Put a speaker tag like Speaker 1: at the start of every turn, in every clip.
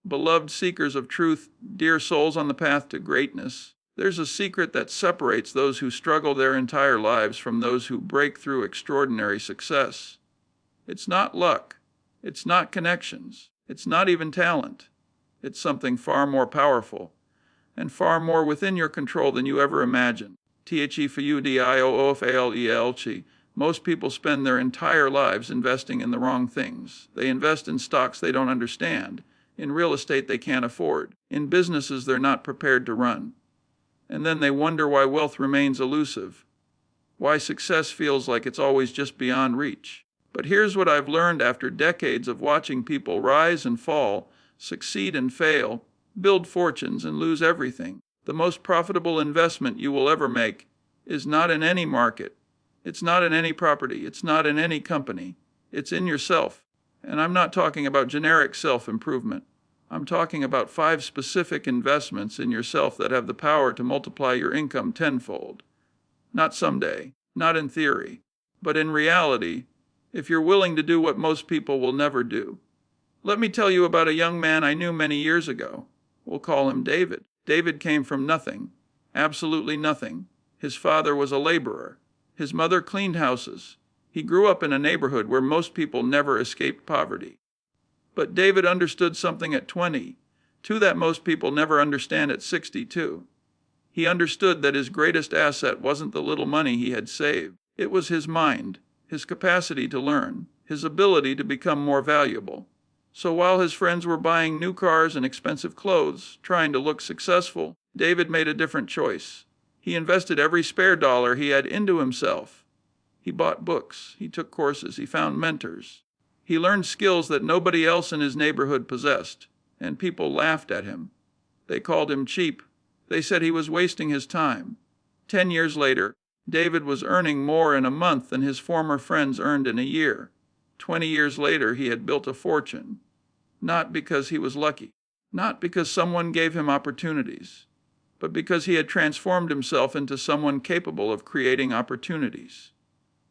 Speaker 1: Beloved seekers of truth, dear souls on the path to greatness, there's a secret that separates those who struggle their entire lives from those who break through extraordinary success. It's not luck. It's not connections. It's not even talent. It's something far more powerful and far more within your control than you ever imagined. THEFUDIOOFALELC. Most people spend their entire lives investing in the wrong things. They invest in stocks they don't understand, in real estate they can't afford, in businesses they're not prepared to run. And then they wonder why wealth remains elusive, why success feels like it's always just beyond reach. But here's what I've learned after decades of watching people rise and fall, succeed and fail, build fortunes and lose everything. The most profitable investment you will ever make is not in any market. It's not in any property. It's not in any company. It's in yourself. And I'm not talking about generic self-improvement. I'm talking about 5 specific investments in yourself that have the power to multiply your income tenfold. Not someday, not in theory, but in reality, if you're willing to do what most people will never do. Let me tell you about a young man I knew many years ago. We'll call him David. David came from nothing, absolutely nothing. His father was a laborer. His mother cleaned houses. He grew up in a neighborhood where most people never escaped poverty. But David understood something at 20, that most people never understand at 62. He understood that his greatest asset wasn't the little money he had saved. It was his mind, his capacity to learn, his ability to become more valuable. So while his friends were buying new cars and expensive clothes, trying to look successful, David made a different choice. He invested every spare dollar he had into himself. He bought books, he took courses, he found mentors. He learned skills that nobody else in his neighborhood possessed, and people laughed at him. They called him cheap. They said he was wasting his time. 10 years later, David was earning more in a month than his former friends earned in a year. 20 years later, he had built a fortune. Not because he was lucky, not because someone gave him opportunities, but because he had transformed himself into someone capable of creating opportunities.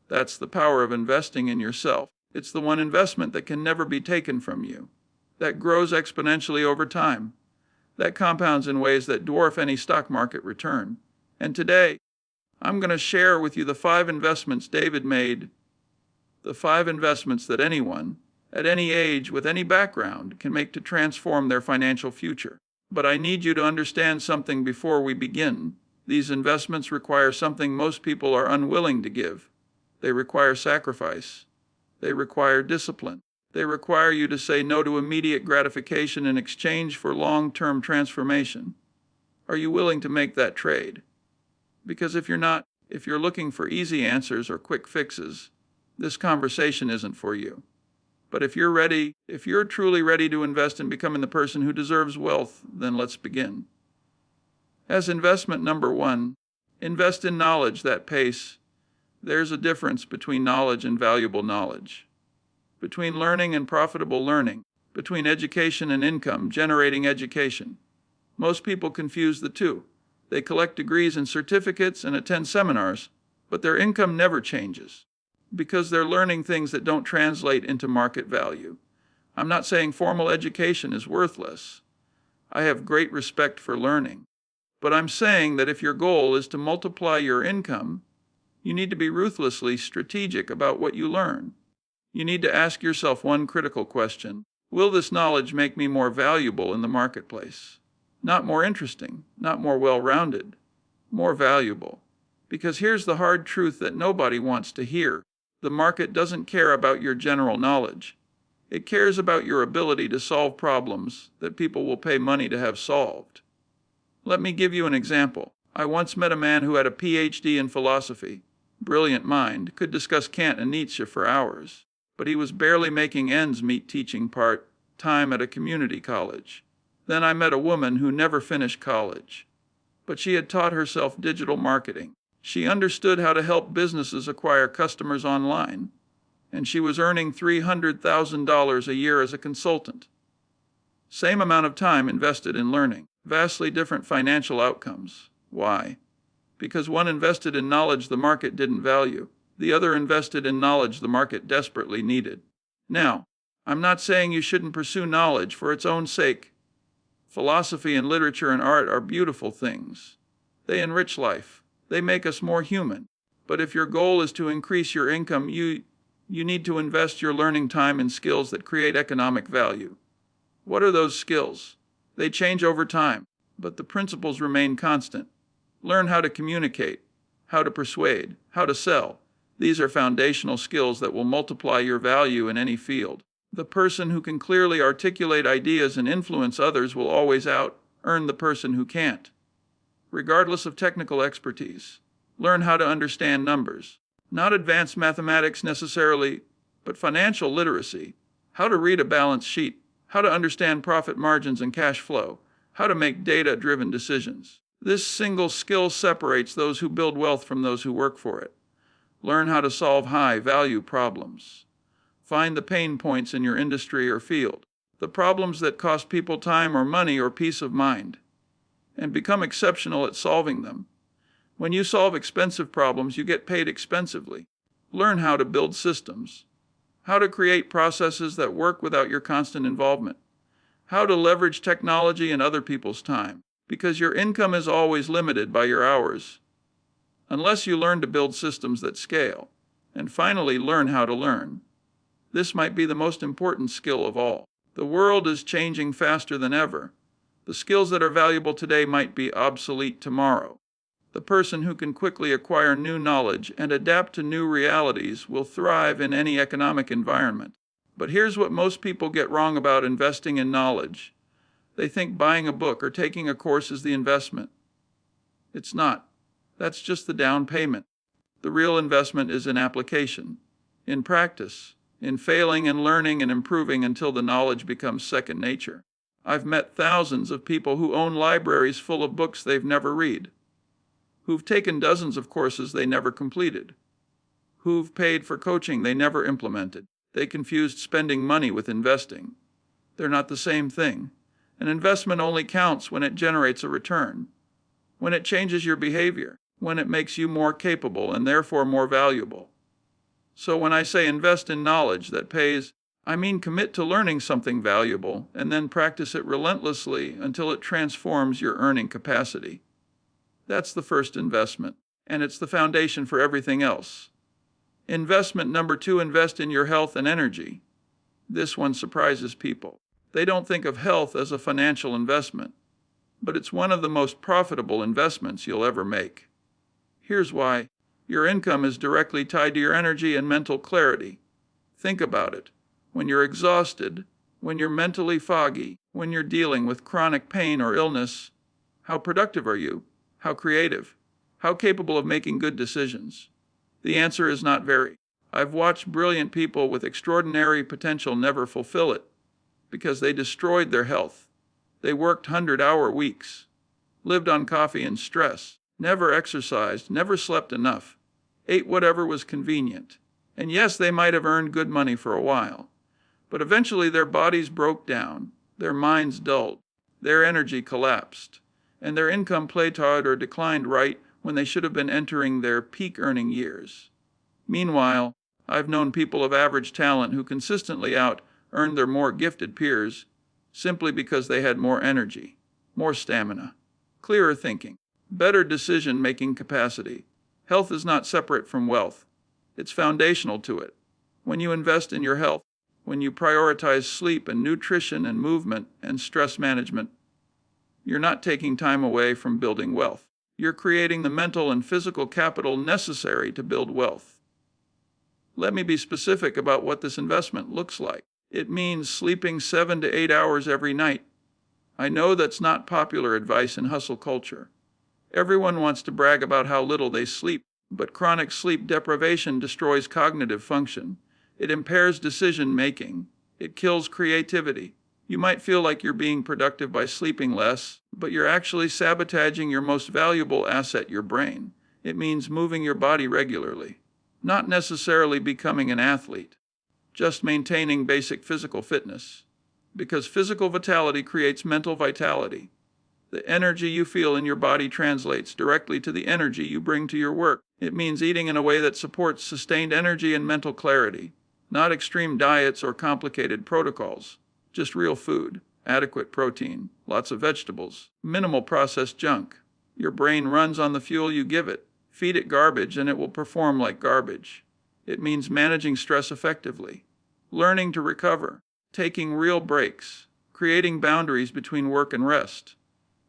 Speaker 1: That's the power of investing in yourself. It's the one investment that can never be taken from you, that grows exponentially over time, that compounds in ways that dwarf any stock market return. And today, I'm going to share with you the 5 investments David made, the 5 investments that anyone, at any age, with any background, can make to transform their financial future. But I need you to understand something before we begin. These investments require something most people are unwilling to give. They require sacrifice. They require discipline. They require you to say no to immediate gratification in exchange for long-term transformation. Are you willing to make that trade? Because if you're not, if you're looking for easy answers or quick fixes, this conversation isn't for you. But if you're ready, if you're truly ready to invest in becoming the person who deserves wealth, then let's begin. As investment number 1, invest in knowledge that pays. There's a difference between knowledge and valuable knowledge, between learning and profitable learning, between education and income generating education. Most people confuse the two. They collect degrees and certificates and attend seminars, but their income never changes because they're learning things that don't translate into market value. I'm not saying formal education is worthless. I have great respect for learning. But I'm saying that if your goal is to multiply your income, you need to be ruthlessly strategic about what you learn. You need to ask yourself one critical question. Will this knowledge make me more valuable in the marketplace? Not more interesting, not more well-rounded, more valuable. Because here's the hard truth that nobody wants to hear. The market doesn't care about your general knowledge. It cares about your ability to solve problems that people will pay money to have solved. Let me give you an example. I once met a man who had a PhD in philosophy. Brilliant mind, could discuss Kant and Nietzsche for hours. But he was barely making ends meet teaching part-time at a community college. Then I met a woman who never finished college, but she had taught herself digital marketing. She understood how to help businesses acquire customers online, and she was earning $300,000 a year as a consultant. Same amount of time invested in learning, vastly different financial outcomes. Why? Because one invested in knowledge the market didn't value. The other invested in knowledge the market desperately needed. Now, I'm not saying you shouldn't pursue knowledge for its own sake. Philosophy and literature and art are beautiful things. They enrich life. They make us more human. But if your goal is to increase your income, you need to invest your learning time in skills that create economic value. What are those skills? They change over time, but the principles remain constant. Learn how to communicate, how to persuade, how to sell. These are foundational skills that will multiply your value in any field. The person who can clearly articulate ideas and influence others will always out-earn the person who can't. Regardless of technical expertise, learn how to understand numbers. Not advanced mathematics necessarily, but financial literacy. How to read a balance sheet, how to understand profit margins and cash flow, how to make data-driven decisions. This single skill separates those who build wealth from those who work for it. Learn how to solve high-value problems. Find the pain points in your industry or field, the problems that cost people time or money or peace of mind, and become exceptional at solving them. When you solve expensive problems, you get paid expensively. Learn how to build systems, how to create processes that work without your constant involvement, how to leverage technology and other people's time, because your income is always limited by your hours, unless you learn to build systems that scale. And finally, learn how to learn. This might be the most important skill of all. The world is changing faster than ever. The skills that are valuable today might be obsolete tomorrow. The person who can quickly acquire new knowledge and adapt to new realities will thrive in any economic environment. But here's what most people get wrong about investing in knowledge. They think buying a book or taking a course is the investment. It's not. That's just the down payment. The real investment is in application, in practice, in failing and learning and improving until the knowledge becomes second nature. I've met thousands of people who own libraries full of books they've never read, who've taken dozens of courses they never completed, who've paid for coaching they never implemented. They confused spending money with investing. They're not the same thing. An investment only counts when it generates a return, when it changes your behavior, when it makes you more capable and therefore more valuable. So when I say invest in knowledge that pays, I mean commit to learning something valuable and then practice it relentlessly until it transforms your earning capacity. That's the first investment, and it's the foundation for everything else. Investment number 2, invest in your health and energy. This one surprises people. They don't think of health as a financial investment, but it's one of the most profitable investments you'll ever make. Here's why. Your income is directly tied to your energy and mental clarity. Think about it. When you're exhausted, when you're mentally foggy, when you're dealing with chronic pain or illness, how productive are you? How creative? How capable of making good decisions? The answer is not very. I've watched brilliant people with extraordinary potential never fulfill it because they destroyed their health. They worked 100-hour weeks, lived on coffee and stress, never exercised, never slept enough, ate whatever was convenient. And yes, they might have earned good money for a while, but eventually their bodies broke down, their minds dulled, their energy collapsed, and their income plateaued or declined right when they should have been entering their peak earning years. Meanwhile, I've known people of average talent who consistently out-earned their more gifted peers simply because they had more energy, more stamina, clearer thinking, better decision-making capacity. Health is not separate from wealth. It's foundational to it. When you invest in your health, when you prioritize sleep and nutrition and movement and stress management, you're not taking time away from building wealth. You're creating the mental and physical capital necessary to build wealth. Let me be specific about what this investment looks like. It means sleeping 7 to 8 hours every night. I know that's not popular advice in hustle culture. Everyone wants to brag about how little they sleep, but chronic sleep deprivation destroys cognitive function. It impairs decision-making. It kills creativity. You might feel like you're being productive by sleeping less, but you're actually sabotaging your most valuable asset, your brain. It means moving your body regularly, not necessarily becoming an athlete, just maintaining basic physical fitness, because physical vitality creates mental vitality. The energy you feel in your body translates directly to the energy you bring to your work. It means eating in a way that supports sustained energy and mental clarity, not extreme diets or complicated protocols, just real food. adequate protein, lots of vegetables, minimal processed junk. Your brain runs on the fuel you give it. Feed it garbage and it will perform like garbage. It means managing stress effectively, learning to recover, taking real breaks, creating boundaries between work and rest.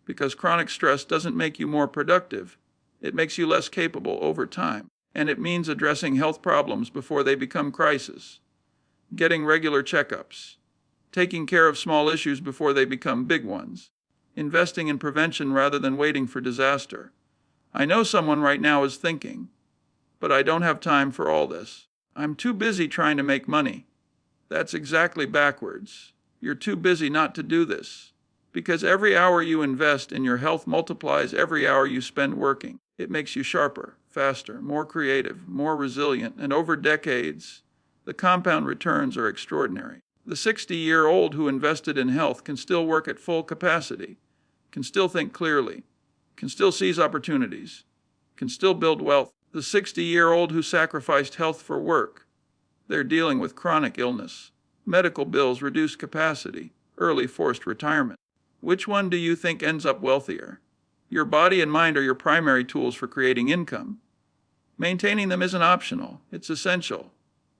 Speaker 1: Because chronic stress doesn't make you more productive, it makes you less capable over time. And it means addressing health problems before they become crises, getting regular checkups, taking care of small issues before they become big ones, investing in prevention rather than waiting for disaster. I know someone right now is thinking, but I don't have time for all this. I'm too busy trying to make money. That's exactly backwards. You're too busy not to do this. Because every hour you invest in your health multiplies every hour you spend working. It makes you sharper, faster, more creative, more resilient, and over decades, the compound returns are extraordinary. The 60-year-old who invested in health can still work at full capacity, can still think clearly, can still seize opportunities, can still build wealth. The 60-year-old who sacrificed health for work, they're dealing with chronic illness, medical bills, reduced capacity, early forced retirement. Which one do you think ends up wealthier? Your body and mind are your primary tools for creating income. Maintaining them isn't optional, it's essential.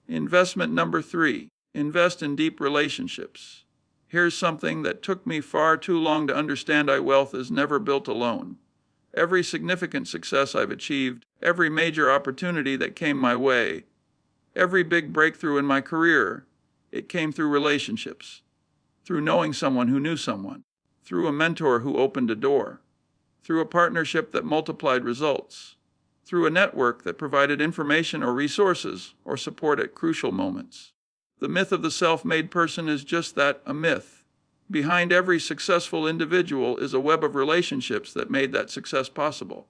Speaker 1: Investment number 3, invest in deep relationships. Here's something that took me far too long to understand. Wealth is never built alone. Every significant success I've achieved, every major opportunity that came my way, every big breakthrough in my career, it came through relationships, through knowing someone who knew someone, through a mentor who opened a door, through a partnership that multiplied results, through a network that provided information or resources or support at crucial moments. The myth of the self-made person is just that, a myth. Behind every successful individual is a web of relationships that made that success possible.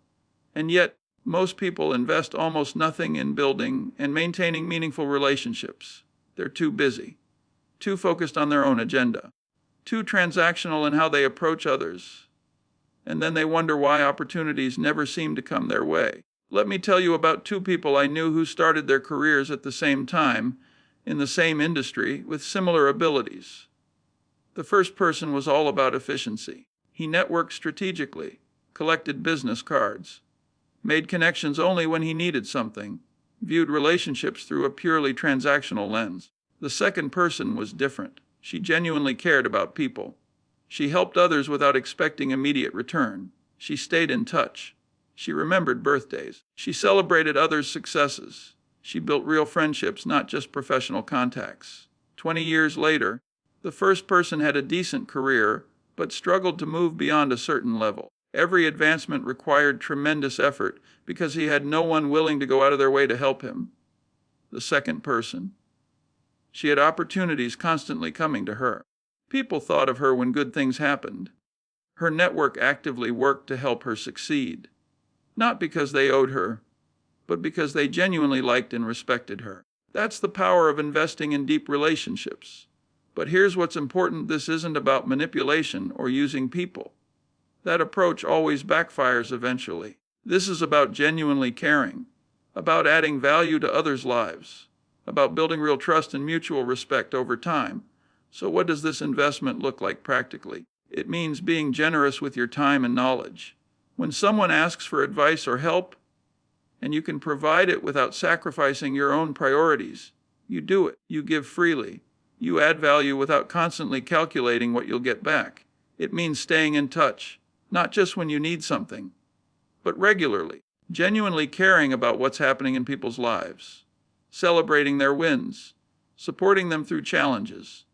Speaker 1: And yet, most people invest almost nothing in building and maintaining meaningful relationships. They're too busy, too focused on their own agenda, too transactional in how they approach others. And then they wonder why opportunities never seem to come their way. Let me tell you about 2 people I knew who started their careers at the same time, in the same industry, with similar abilities. The first person was all about efficiency. He networked strategically, collected business cards, made connections only when he needed something, viewed relationships through a purely transactional lens. The second person was different. She genuinely cared about people. She helped others without expecting immediate return. She stayed in touch. She remembered birthdays. She celebrated others' successes. She built real friendships, not just professional contacts. 20 years later, the first person had a decent career, but struggled to move beyond a certain level. Every advancement required tremendous effort because he had no one willing to go out of their way to help him. The second person, she had opportunities constantly coming to her. People thought of her when good things happened. Her network actively worked to help her succeed, not because they owed her, but because they genuinely liked and respected her. That's the power of investing in deep relationships. But here's what's important: this isn't about manipulation or using people. That approach always backfires eventually. This is about genuinely caring, about adding value to others' lives, about building real trust and mutual respect over time. So what does this investment look like practically? It means being generous with your time and knowledge. When someone asks for advice or help, and you can provide it without sacrificing your own priorities, you do it. You give freely. You add value without constantly calculating what you'll get back. It means staying in touch, not just when you need something, but regularly, genuinely caring about what's happening in people's lives, celebrating their wins, supporting them through challenges,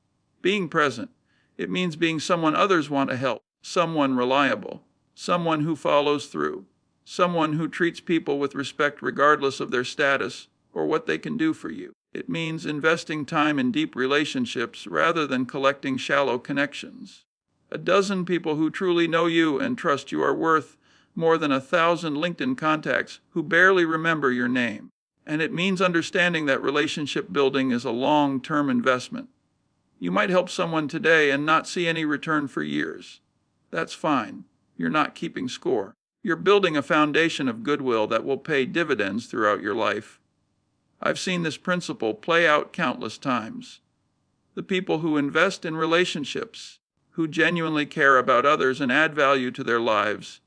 Speaker 1: being present. It means being someone others want to help, someone reliable, someone who follows through, someone who treats people with respect regardless of their status or what they can do for you. It means investing time in deep relationships rather than collecting shallow connections. A dozen people who truly know you and trust you are worth more than 1,000 LinkedIn contacts who barely remember your name. And it means understanding that relationship building is a long-term investment. You might help someone today and not see any return for years. That's fine. You're not keeping score. You're building a foundation of goodwill that will pay dividends throughout your life. I've seen this principle play out countless times. The people who invest in relationships, who genuinely care about others and add value to their lives,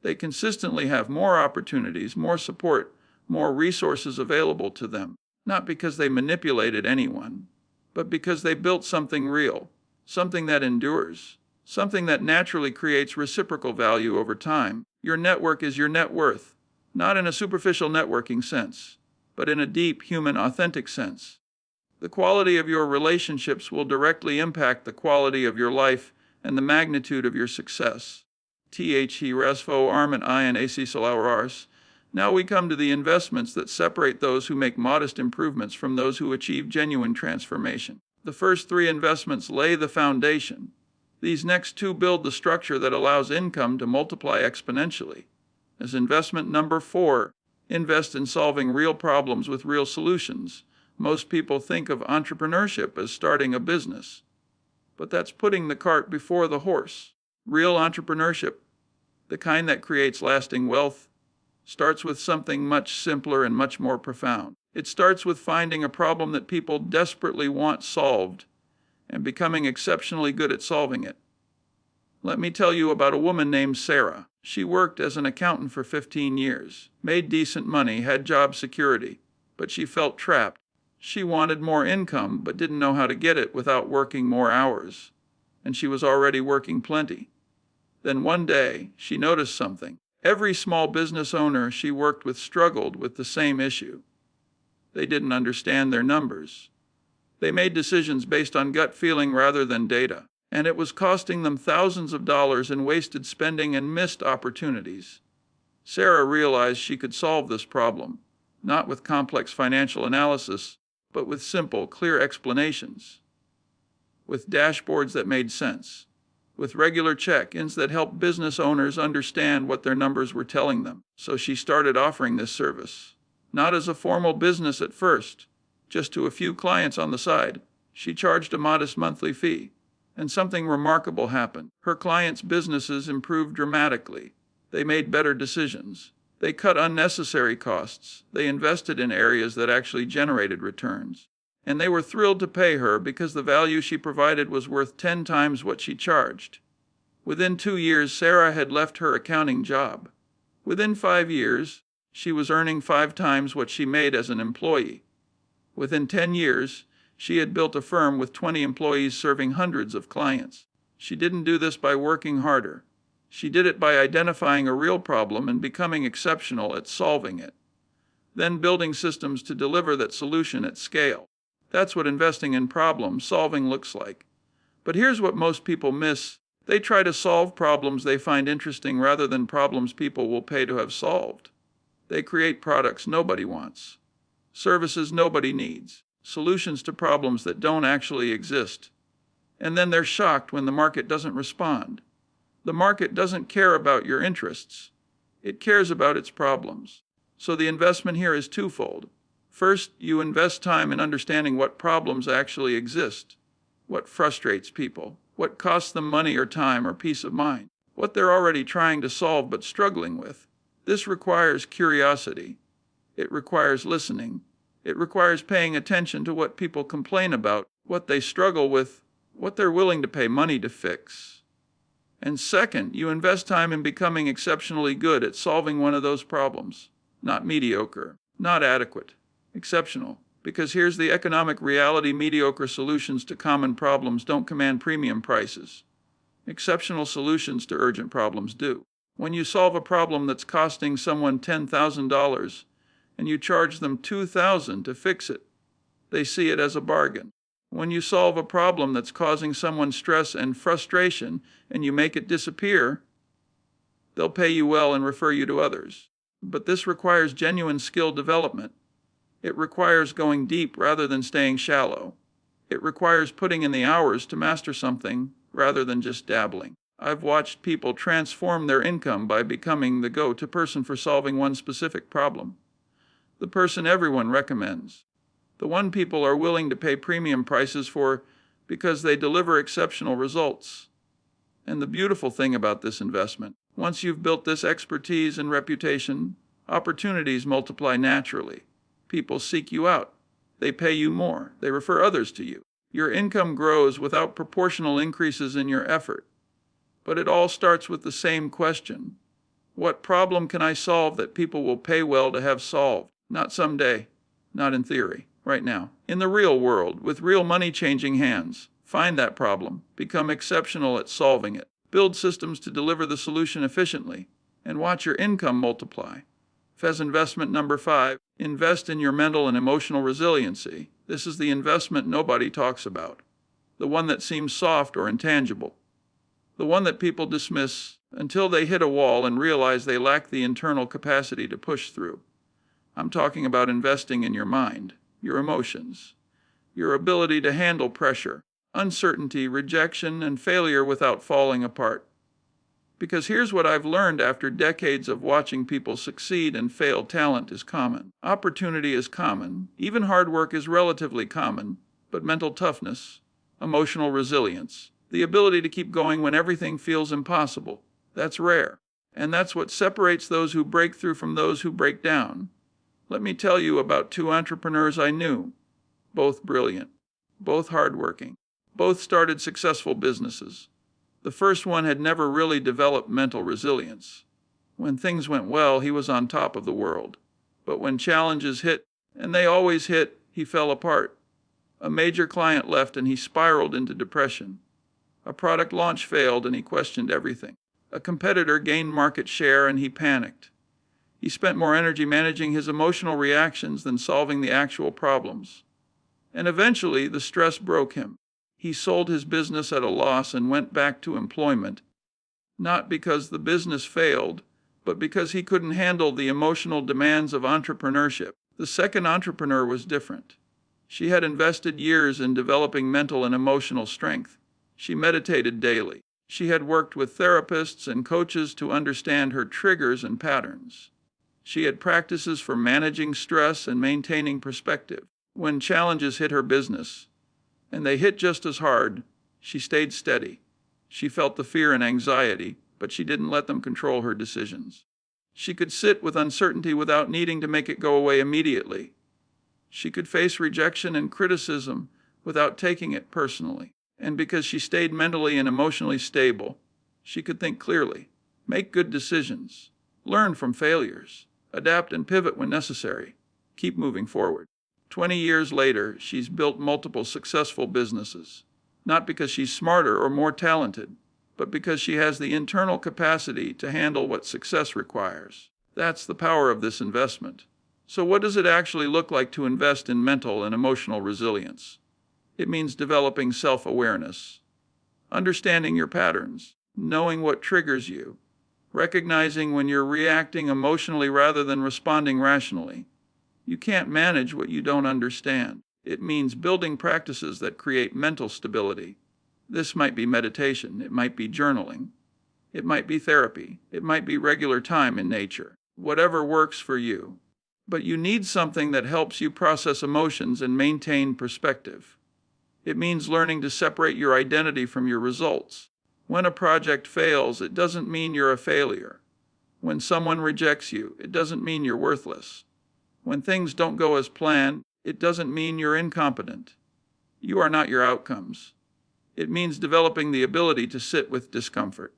Speaker 1: they consistently have more opportunities, more support, more resources available to them, not because they manipulated anyone, but because they built something real, something that endures, something that naturally creates reciprocal value over time. Your network is your net worth, not in a superficial networking sense, but in a deep, human, authentic sense. The quality of your relationships will directly impact the quality of your life and the magnitude of your success. The resvo armament inac salawars. Now we come to the investments that separate those who make modest improvements from those who achieve genuine transformation. The first three investments lay the foundation. These next two build the structure that allows income to multiply exponentially. As investment number 4, invest in solving real problems with real solutions. Most people think of entrepreneurship as starting a business, but that's putting the cart before the horse. Real entrepreneurship, the kind that creates lasting wealth, starts with something much simpler and much more profound. It starts with finding a problem that people desperately want solved and becoming exceptionally good at solving it. Let me tell you about a woman named Sarah. She worked as an accountant for 15 years, made decent money, had job security, but she felt trapped. She wanted more income, but didn't know how to get it without working more hours, and she was already working plenty. Then one day, she noticed something. Every small business owner she worked with struggled with the same issue. They didn't understand their numbers. They made decisions based on gut feeling rather than data, and it was costing them thousands of dollars in wasted spending and missed opportunities. Sarah realized she could solve this problem, not with complex financial analysis, but with simple, clear explanations, with dashboards that made sense, with regular check-ins that helped business owners understand what their numbers were telling them. So she started offering this service, not as a formal business at first, just to a few clients on the side. She charged a modest monthly fee, and something remarkable happened. Her clients' businesses improved dramatically. They made better decisions. They cut unnecessary costs. They invested in areas that actually generated returns. And they were thrilled to pay her because the value she provided was worth 10 times what she charged. Within 2 years, Sarah had left her accounting job. Within 5 years, she was earning 5 times what she made as an employee. Within 10 years, she had built a firm with 20 employees serving hundreds of clients. She didn't do this by working harder. She did it by identifying a real problem and becoming exceptional at solving it, then building systems to deliver that solution at scale. That's what investing in problem solving looks like. But here's what most people miss. They try to solve problems they find interesting rather than problems people will pay to have solved. They create products nobody wants, services nobody needs, solutions to problems that don't actually exist. And then they're shocked when the market doesn't respond. The market doesn't care about your interests. It cares about its problems. So the investment here is twofold. First, you invest time in understanding what problems actually exist, what frustrates people, what costs them money or time or peace of mind, what they're already trying to solve but struggling with. This requires curiosity. It requires listening. It requires paying attention to what people complain about, what they struggle with, what they're willing to pay money to fix. And second, you invest time in becoming exceptionally good at solving one of those problems. Not mediocre, not adequate, exceptional. Because here's the economic reality: mediocre solutions to common problems don't command premium prices. Exceptional solutions to urgent problems do. When you solve a problem that's costing someone $10,000 and you charge them $2,000 to fix it, they see it as a bargain. When you solve a problem that's causing someone stress and frustration and you make it disappear, they'll pay you well and refer you to others. But this requires genuine skill development. It requires going deep rather than staying shallow. It requires putting in the hours to master something rather than just dabbling. I've watched people transform their income by becoming the go-to person for solving one specific problem. The person everyone recommends. The one people are willing to pay premium prices for because they deliver exceptional results. And the beautiful thing about this investment, once you've built this expertise and reputation, opportunities multiply naturally. People seek you out. They pay you more. They refer others to you. Your income grows without proportional increases in your effort. But it all starts with the same question. What problem can I solve that people will pay well to have solved? Not someday, not in theory, right now. In the real world, with real money changing hands, find that problem, become exceptional at solving it, build systems to deliver the solution efficiently, and watch your income multiply. Fez investment number 5, invest in your mental and emotional resiliency. This is the investment nobody talks about, the one that seems soft or intangible, the one that people dismiss until they hit a wall and realize they lack the internal capacity to push through. I'm talking about investing in your mind, your emotions, your ability to handle pressure, uncertainty, rejection, and failure without falling apart. Because here's what I've learned after decades of watching people succeed and fail. Talent is common. Opportunity is common. Even hard work is relatively common. But mental toughness, emotional resilience, the ability to keep going when everything feels impossible, that's rare. And that's what separates those who break through from those who break down. Let me tell you about 2 entrepreneurs I knew. Both brilliant, both hardworking, both started successful businesses. The first one had never really developed mental resilience. When things went well, he was on top of the world. But when challenges hit, and they always hit, he fell apart. A major client left and he spiraled into depression. A product launch failed and he questioned everything. A competitor gained market share and he panicked. He spent more energy managing his emotional reactions than solving the actual problems. And eventually, the stress broke him. He sold his business at a loss and went back to employment, not because the business failed, but because he couldn't handle the emotional demands of entrepreneurship. The second entrepreneur was different. She had invested years in developing mental and emotional strength. She meditated daily. She had worked with therapists and coaches to understand her triggers and patterns. She had practices for managing stress and maintaining perspective. When challenges hit her business, and they hit just as hard, she stayed steady. She felt the fear and anxiety, but she didn't let them control her decisions. She could sit with uncertainty without needing to make it go away immediately. She could face rejection and criticism without taking it personally. And because she stayed mentally and emotionally stable, she could think clearly, make good decisions, learn from failures, adapt and pivot when necessary, keep moving forward. 20 years later, she's built multiple successful businesses, not because she's smarter or more talented, but because she has the internal capacity to handle what success requires. That's the power of this investment. So what does it actually look like to invest in mental and emotional resilience? It means developing self-awareness, understanding your patterns, knowing what triggers you, recognizing when you're reacting emotionally rather than responding rationally. You can't manage what you don't understand. It means building practices that create mental stability. This might be meditation, it might be journaling, it might be therapy, it might be regular time in nature, whatever works for you. But you need something that helps you process emotions and maintain perspective. It means learning to separate your identity from your results. When a project fails, it doesn't mean you're a failure. When someone rejects you, it doesn't mean you're worthless. When things don't go as planned, it doesn't mean you're incompetent. You are not your outcomes. It means developing the ability to sit with discomfort,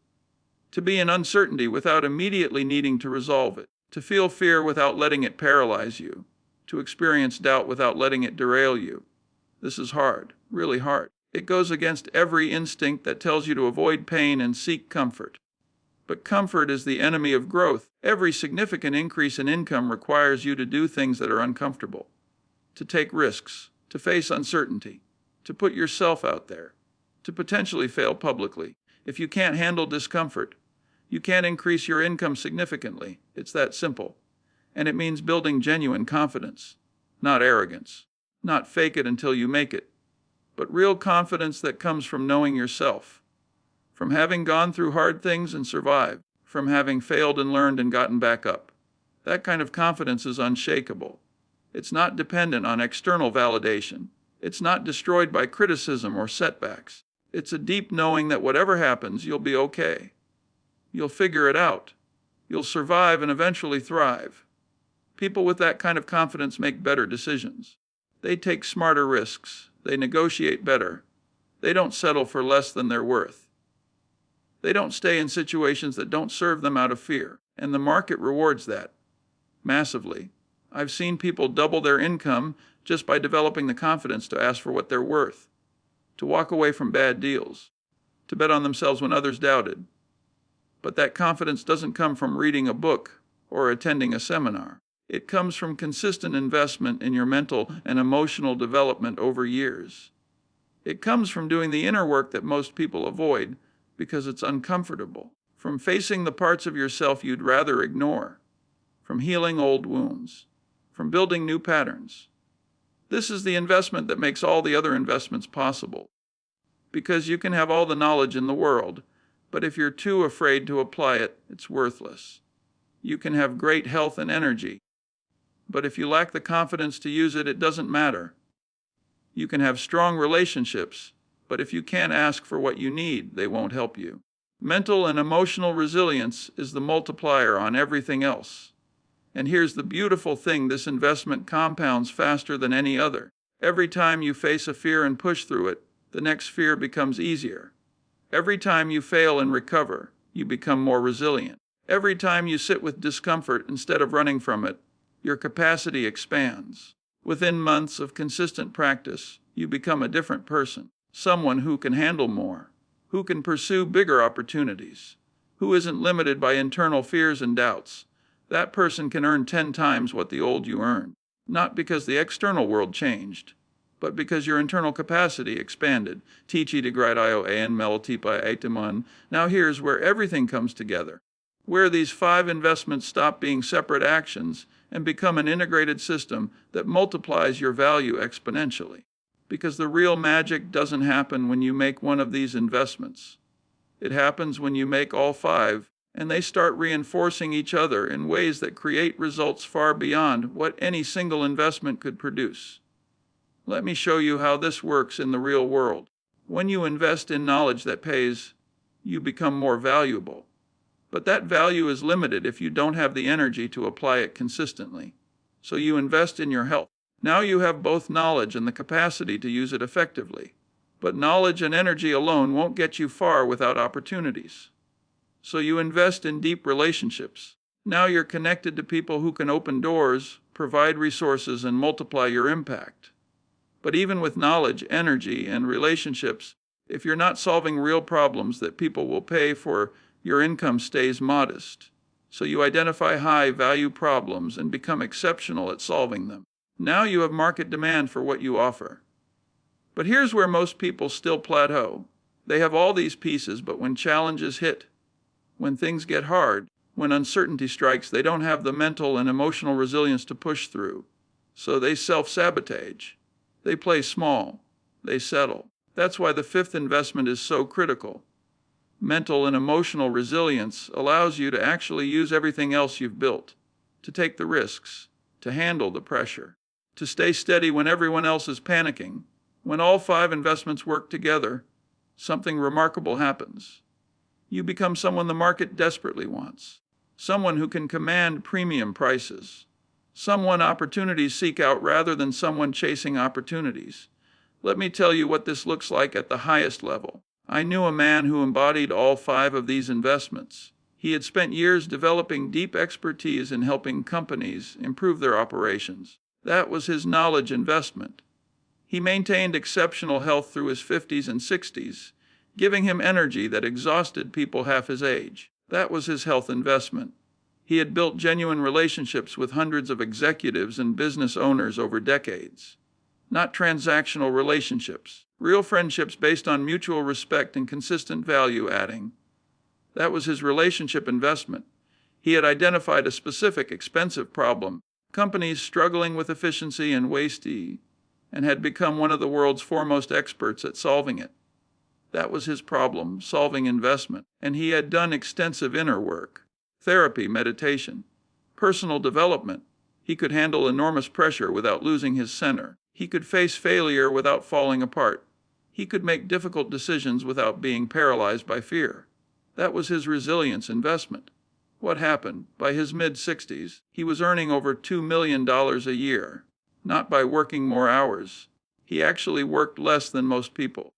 Speaker 1: to be in uncertainty without immediately needing to resolve it, to feel fear without letting it paralyze you, to experience doubt without letting it derail you. This is hard, really hard. It goes against every instinct that tells you to avoid pain and seek comfort. But comfort is the enemy of growth. Every significant increase in income requires you to do things that are uncomfortable, to take risks, to face uncertainty, to put yourself out there, to potentially fail publicly. If you can't handle discomfort, you can't increase your income significantly. It's that simple. And it means building genuine confidence, not arrogance, not fake it until you make it, but real confidence that comes from knowing yourself, from having gone through hard things and survived, from having failed and learned and gotten back up. That kind of confidence is unshakable. It's not dependent on external validation. It's not destroyed by criticism or setbacks. It's a deep knowing that whatever happens, you'll be okay. You'll figure it out. You'll survive and eventually thrive. People with that kind of confidence make better decisions. They take smarter risks. They negotiate better. They don't settle for less than they're worth. They don't stay in situations that don't serve them out of fear, and the market rewards that massively. I've seen people double their income just by developing the confidence to ask for what they're worth, to walk away from bad deals, to bet on themselves when others doubted. But that confidence doesn't come from reading a book or attending a seminar. It comes from consistent investment in your mental and emotional development over years. It comes from doing the inner work that most people avoid because it's uncomfortable, from facing the parts of yourself you'd rather ignore, from healing old wounds, from building new patterns. This is the investment that makes all the other investments possible. Because you can have all the knowledge in the world, but if you're too afraid to apply it, it's worthless. You can have great health and energy, but if you lack the confidence to use it, it doesn't matter. You can have strong relationships, but if you can't ask for what you need, they won't help you. Mental and emotional resilience is the multiplier on everything else. And here's the beautiful thing, this investment compounds faster than any other. Every time you face a fear and push through it, the next fear becomes easier. Every time you fail and recover, you become more resilient. Every time you sit with discomfort instead of running from it, your capacity expands. Within months of consistent practice, you become a different person, someone who can handle more, who can pursue bigger opportunities, who isn't limited by internal fears and doubts. That person can earn 10 times what the old you earned, not because the external world changed, but because your internal capacity expanded. Tichi de Gradio and Melatipa Etaman. Now here's where everything comes together, where these 5 investments stop being separate actions and become an integrated system that multiplies your value exponentially. Because the real magic doesn't happen when you make one of these investments. It happens when you make all 5, and they start reinforcing each other in ways that create results far beyond what any single investment could produce. Let me show you how this works in the real world. When you invest in knowledge that pays, you become more valuable. But that value is limited if you don't have the energy to apply it consistently. So you invest in your health. Now you have both knowledge and the capacity to use it effectively. But knowledge and energy alone won't get you far without opportunities. So you invest in deep relationships. Now you're connected to people who can open doors, provide resources, and multiply your impact. But even with knowledge, energy, and relationships, if you're not solving real problems that people will pay for, your income stays modest. So you identify high-value problems and become exceptional at solving them. Now you have market demand for what you offer. But here's where most people still plateau. They have all these pieces, but when challenges hit, when things get hard, when uncertainty strikes, they don't have the mental and emotional resilience to push through. So they self-sabotage. They play small. They settle. That's why the 5th investment is so critical. Mental and emotional resilience allows you to actually use everything else you've built, to take the risks, to handle the pressure, to stay steady when everyone else is panicking. When all 5 investments work together, something remarkable happens. You become someone the market desperately wants, someone who can command premium prices, someone opportunities seek out rather than someone chasing opportunities. Let me tell you what this looks like at the highest level. I knew a man who embodied all 5 of these investments. He had spent years developing deep expertise in helping companies improve their operations. That was his knowledge investment. He maintained exceptional health through his 50s and 60s, giving him energy that exhausted people half his age. That was his health investment. He had built genuine relationships with hundreds of executives and business owners over decades. Not transactional relationships, real friendships based on mutual respect and consistent value adding. That was his relationship investment. He had identified a specific expensive problem, companies struggling with efficiency and waste, and had become one of the world's foremost experts at solving it. That was his problem-solving investment, and he had done extensive inner work, therapy, meditation, personal development. He could handle enormous pressure without losing his center. He could face failure without falling apart. He could make difficult decisions without being paralyzed by fear. That was his resilience investment. What happened? By his mid-60s, he was earning over $2 million a year, not by working more hours, He actually worked less than most people,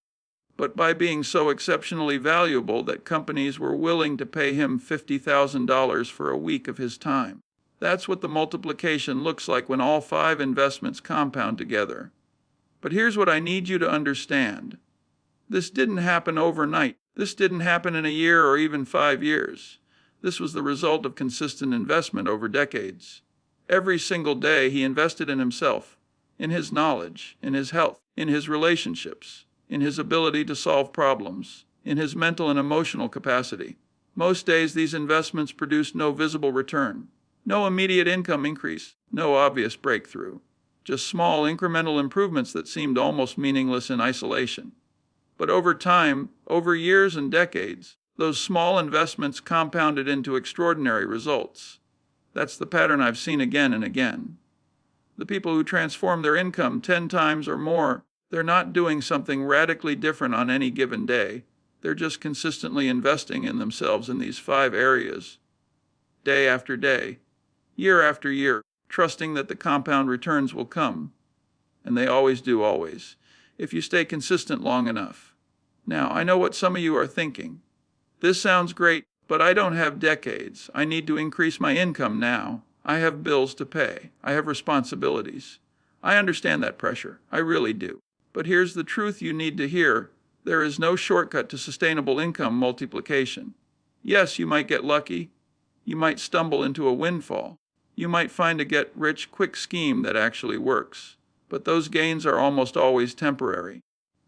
Speaker 1: but by being so exceptionally valuable that companies were willing to pay him $50,000 for a week of his time. That's what the multiplication looks like when all 5 investments compound together. But here's what I need you to understand. This didn't happen overnight. This didn't happen in a year or even 5 years. This was the result of consistent investment over decades. Every single day he invested in himself, in his knowledge, in his health, in his relationships, in his ability to solve problems, in his mental and emotional capacity. Most days these investments produced no visible return, no immediate income increase, no obvious breakthrough, just small incremental improvements that seemed almost meaningless in isolation. But over time, over years and decades, those small investments compounded into extraordinary results. That's the pattern I've seen again and again. The people who transform their income 10 times or more, they're not doing something radically different on any given day. They're just consistently investing in themselves in these 5 areas, day after day, year after year, trusting that the compound returns will come. And they always do, always, if you stay consistent long enough. Now, I know what some of you are thinking. This sounds great, but I don't have decades. I need to increase my income now. I have bills to pay. I have responsibilities. I understand that pressure. I really do. But here's the truth you need to hear. There is no shortcut to sustainable income multiplication. Yes, you might get lucky. You might stumble into a windfall. You might find a get-rich-quick scheme that actually works. But those gains are almost always temporary,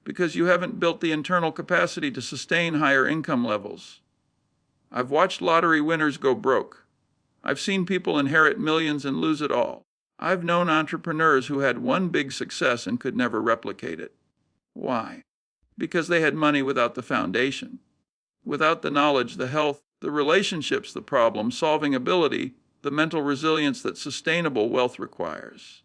Speaker 1: because you haven't built the internal capacity to sustain higher income levels. I've watched lottery winners go broke. I've seen people inherit millions and lose it all. I've known entrepreneurs who had one big success and could never replicate it. Why? Because they had money without the foundation, without the knowledge, the health, the relationships, the problem-solving ability, the mental resilience that sustainable wealth requires.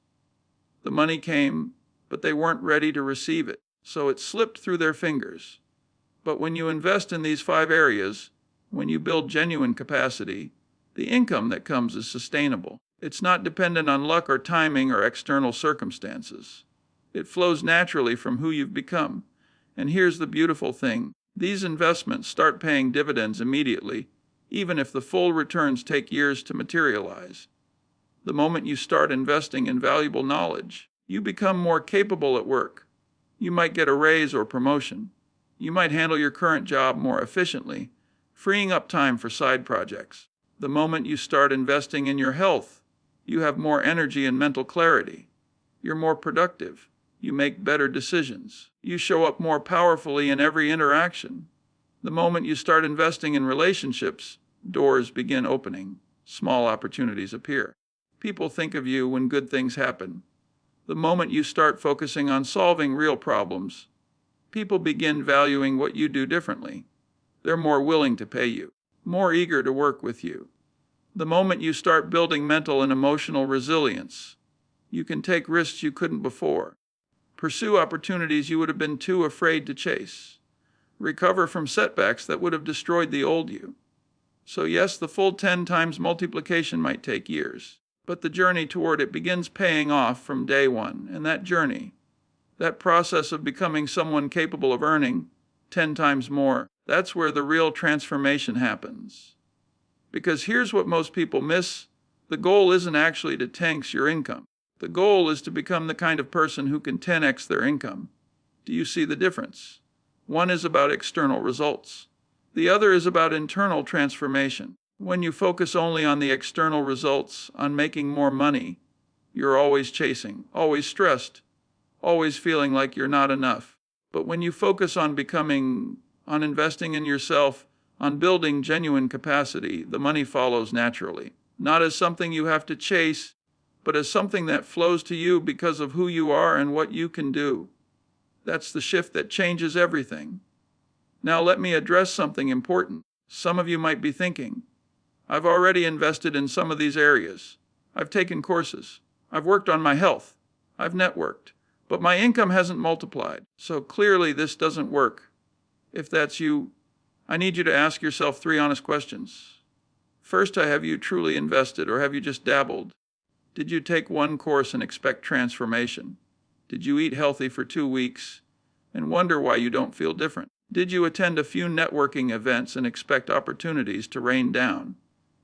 Speaker 1: The money came, but they weren't ready to receive it, so it slipped through their fingers. But when you invest in these 5 areas, when you build genuine capacity, the income that comes is sustainable. It's not dependent on luck or timing or external circumstances. It flows naturally from who you've become. And here's the beautiful thing. These investments start paying dividends immediately, even if the full returns take years to materialize. The moment you start investing in valuable knowledge, you become more capable at work. You might get a raise or promotion. You might handle your current job more efficiently, freeing up time for side projects. The moment you start investing in your health, you have more energy and mental clarity. You're more productive. You make better decisions. You show up more powerfully in every interaction. The moment you start investing in relationships, doors begin opening. Small opportunities appear. People think of you when good things happen. The moment you start focusing on solving real problems, people begin valuing what you do differently. They're more willing to pay you, more eager to work with you. The moment you start building mental and emotional resilience, you can take risks you couldn't before, pursue opportunities you would have been too afraid to chase, recover from setbacks that would have destroyed the old you. So yes, the full 10 times multiplication might take years, but the journey toward it begins paying off from day one, and that journey, that process of becoming someone capable of earning 10 times more, that's where the real transformation happens. Because here's what most people miss. The goal isn't actually to 10x your income. The goal is to become the kind of person who can 10x their income. Do you see the difference? One is about external results. The other is about internal transformation. When you focus only on the external results, on making more money, you're always chasing, always stressed, always feeling like you're not enough. But when you focus on becoming, on investing in yourself, on building genuine capacity, the money follows naturally. Not as something you have to chase, but as something that flows to you because of who you are and what you can do. That's the shift that changes everything. Now let me address something important. Some of you might be thinking, I've already invested in some of these areas. I've taken courses. I've worked on my health. I've networked. But my income hasn't multiplied. So clearly this doesn't work. If that's you, I need you to ask yourself 3 honest questions. First, have you truly invested, or have you just dabbled? Did you take one course and expect transformation? Did you eat healthy for 2 weeks and wonder why you don't feel different? Did you attend a few networking events and expect opportunities to rain down?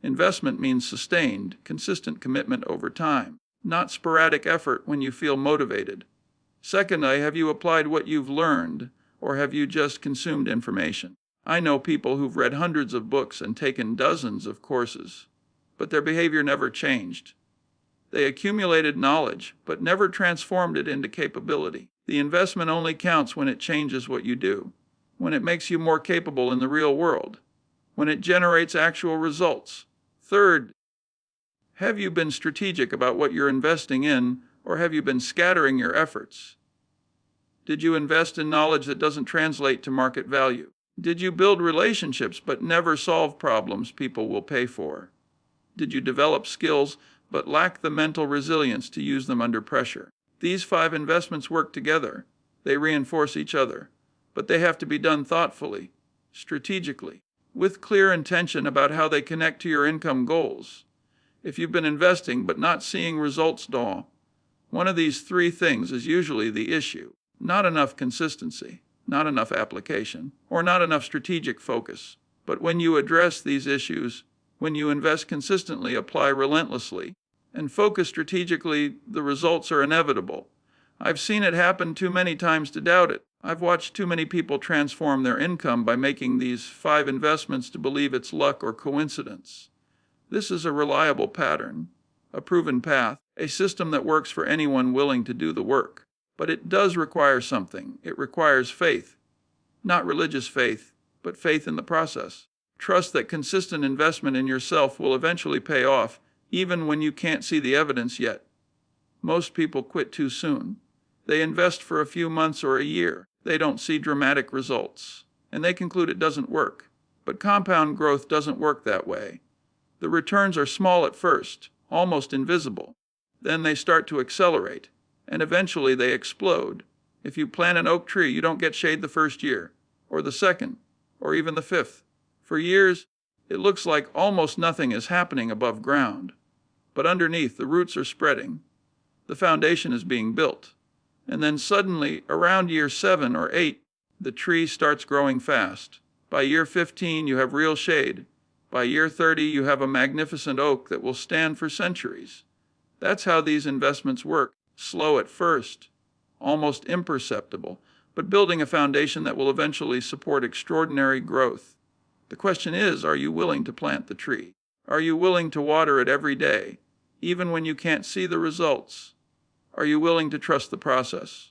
Speaker 1: Investment means sustained, consistent commitment over time, not sporadic effort when you feel motivated. Secondly, have you applied what you've learned, or have you just consumed information? I know people who've read hundreds of books and taken dozens of courses, but their behavior never changed. They accumulated knowledge, but never transformed it into capability. The investment only counts when it changes what you do, when it makes you more capable in the real world, when it generates actual results. Third, have you been strategic about what you're investing in, or have you been scattering your efforts? Did you invest in knowledge that doesn't translate to market value? Did you build relationships but never solve problems people will pay for? Did you develop skills but lack the mental resilience to use them under pressure? These 5 investments work together. They reinforce each other, but they have to be done thoughtfully, strategically, with clear intention about how they connect to your income goals. If you've been investing but not seeing results, one of these 3 things is usually the issue. Not enough consistency, not enough application, or not enough strategic focus. But when you address these issues, when you invest consistently, apply relentlessly, and focus strategically, the results are inevitable. I've seen it happen too many times to doubt it. I've watched too many people transform their income by making these 5 investments to believe it's luck or coincidence. This is a reliable pattern, a proven path, a system that works for anyone willing to do the work. But it does require something. It requires faith. Not religious faith, but faith in the process. Trust that consistent investment in yourself will eventually pay off, even when you can't see the evidence yet. Most people quit too soon. They invest for a few months or a year. They don't see dramatic results, and they conclude it doesn't work. But compound growth doesn't work that way. The returns are small at first, almost invisible. Then they start to accelerate, and eventually they explode. If you plant an oak tree, you don't get shade the first year, or the second, or even the 5th. For years, it looks like almost nothing is happening above ground. But underneath, the roots are spreading. The foundation is being built. And then suddenly, around year 7 or 8, the tree starts growing fast. By year 15, you have real shade. By year 30, you have a magnificent oak that will stand for centuries. That's how these investments work. Slow at first, almost imperceptible, but building a foundation that will eventually support extraordinary growth. The question is, are you willing to plant the tree? Are you willing to water it every day, even when you can't see the results? Are you willing to trust the process?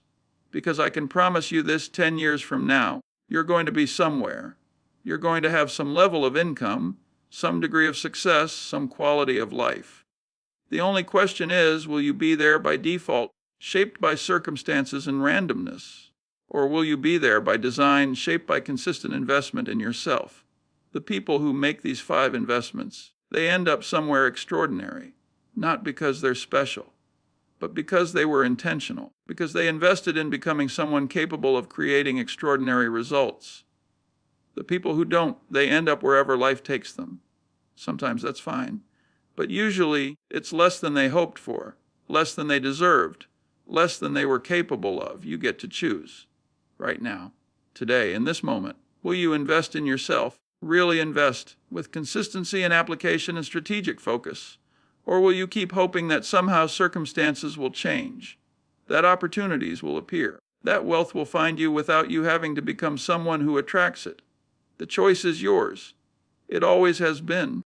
Speaker 1: Because I can promise you this, 10 years from now, you're going to be somewhere. You're going to have some level of income, some degree of success, some quality of life. The only question is, will you be there by default, shaped by circumstances and randomness? Or will you be there by design, shaped by consistent investment in yourself? The people who make these 5 investments, they end up somewhere extraordinary, not because they're special, but because they were intentional, because they invested in becoming someone capable of creating extraordinary results. The people who don't, they end up wherever life takes them. Sometimes that's fine. But usually, it's less than they hoped for, less than they deserved, less than they were capable of. You get to choose. Right now, today, in this moment, will you invest in yourself, really invest, with consistency and application and strategic focus? Or will you keep hoping that somehow circumstances will change, that opportunities will appear, that wealth will find you without you having to become someone who attracts it? The choice is yours. It always has been.